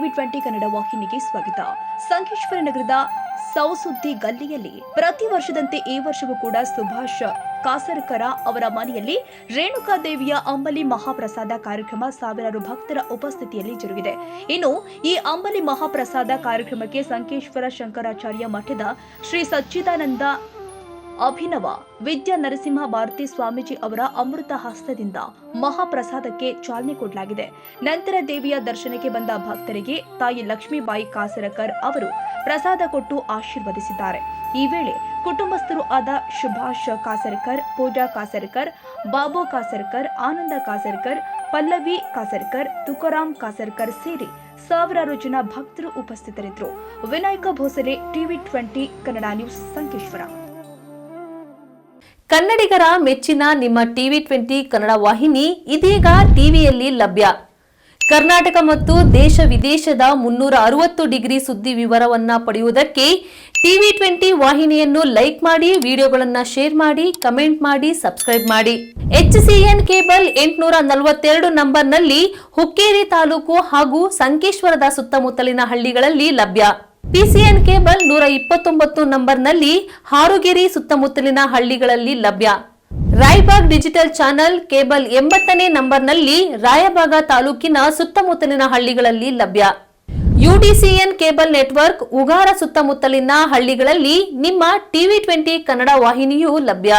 TV 20 Kannada ವಾಹಿನಿಗೆ ಸ್ವಾಗತ. ಸಂಕೇಶ್ವರ ನಗರದ ಸೌಸುದ್ದಿ ಗಲ್ಲಿಯಲ್ಲಿ ಪ್ರತಿ ವರ್ಷದಂತೆ ಈ ವರ್ಷವೂ ಕೂಡ ಸುಭಾಷ್ ಕಾಸರಕರ ಅವರ ಮನೆಯಲ್ಲಿ ರೇಣುಕಾದೇವಿಯ ಅಂಬಲಿ ಮಹಾಪ್ರಸಾದ ಕಾರ್ಯಕ್ರಮ ಸಾವಿರಾರು ಭಕ್ತರ ಉಪಸ್ಥಿತಿಯಲ್ಲಿ ಜರುಗಿದೆ. ಇನ್ನು ಈ ಅಂಬಲಿ ಮಹಾಪ್ರಸಾದ ಕಾರ್ಯಕ್ರಮಕ್ಕೆ ಸಂಕೇಶ್ವರ ಶಂಕರಾಚಾರ್ಯ ಮಠದ ಶ್ರೀ ಸಚ್ಚಿದಾನಂದ ಅಭಿನವ ವಿದ್ಯಾ ನರಸಿಂಹ ಭಾರತಿ ಸ್ವಾಮೀಜಿ ಅವರ ಅಮೃತ ಹಸ್ತದಿಂದ ಮಹಾಪ್ರಸಾದಕ್ಕೆ ಚಾಲನೆ ಕೊಡಲಾಗಿದೆ. ನಂತರ ದೇವಿಯ ದರ್ಶನಕ್ಕೆ ಬಂದ ಭಕ್ತರಿಗೆ ತಾಯಿ ಲಕ್ಷ್ಮೀಬಾಯಿ ಕಾಸರಕರ್ ಅವರು ಪ್ರಸಾದ ಕೊಟ್ಟು ಆಶೀರ್ವದಿಸಿದ್ದಾರೆ. ಈ ವೇಳೆ ಕುಟುಂಬಸ್ಥರು ಆದ ಸುಭಾಷ್ ಕಾಸರಕರ್, ಪೂಜಾ ಕಾಸರಕರ್, ಬಾಬು ಕಾಸರಕರ್, ಆನಂದ ಕಾಸರಕರ್, ಪಲ್ಲವಿ ಕಾಸರಕರ್, ತುಕಾರಾಮ್ ಕಾಸರಕರ್ ಸೇರಿ ಸಾವಿರಾರು ಜನ ಭಕ್ತರು ಉಪಸ್ಥಿತರಿದ್ದರು. Vinayaka Bhosale, TV 20 Kannada news, Sankeshwar. ಕನ್ನಡಿಗರ ಮೆಚ್ಚಿನ ನಿಮ್ಮ ಟಿವಿ 20 ಕನ್ನಡ ವಾಹಿನಿ ಇದೀಗ ಟಿವಿಯಲ್ಲಿ ಲಭ್ಯ. ಕರ್ನಾಟಕ ಮತ್ತು ದೇಶ ವಿದೇಶದ 360 ಡಿಗ್ರಿ ಸುದ್ದಿ ವಿವರವನ್ನ ಪಡೆಯುವುದಕ್ಕೆ ಟಿವಿ 20 ವಾಹಿನಿಯನ್ನು ಲೈಕ್ ಮಾಡಿ, ವಿಡಿಯೋಗಳನ್ನು ಶೇರ್ ಮಾಡಿ, ಕಮೆಂಟ್ ಮಾಡಿ, ಸಬ್ಸ್ಕ್ರೈಬ್ ಮಾಡಿ. HCN ಕೇಬಲ್ 842 ನಂಬರ್ನಲ್ಲಿ ಹುಕ್ಕೇರಿ ತಾಲೂಕು ಹಾಗೂ ಸಂಕೇಶ್ವರದ ಸುತ್ತಮುತ್ತಲಿನ ಹಳ್ಳಿಗಳಲ್ಲಿ ಲಭ್ಯ. PCN ಕೇಬಲ್ 129 ನಂಬರ್ನಲ್ಲಿ ಹಾರುಗೆರೆ ಸುತ್ತಮುತ್ತಲಿನ ಹಳ್ಳಿಗಳಲ್ಲಿ ಲಭ್ಯ. ರಾಯಬಾಗ್ ಡಿಜಿಟಲ್ ಚಾನೆಲ್ ಕೇಬಲ್ 80ನೇ ನಂಬರ್ನಲ್ಲಿ ರಾಯಬಾಗ ತಾಲೂಕಿನ ಸುತ್ತಮುತ್ತಲಿನ ಹಳ್ಳಿಗಳಲ್ಲಿ ಲಭ್ಯ. UDCN ಕೇಬಲ್ ನೆಟ್ವರ್ಕ್ ಉಗಾರ ಸುತ್ತಮುತ್ತಲಿನ ಹಳ್ಳಿಗಳಲ್ಲಿ ನಿಮ್ಮ ಟಿವಿ 20 ಕನ್ನಡ ವಾಹಿನಿಯೂ ಲಭ್ಯ.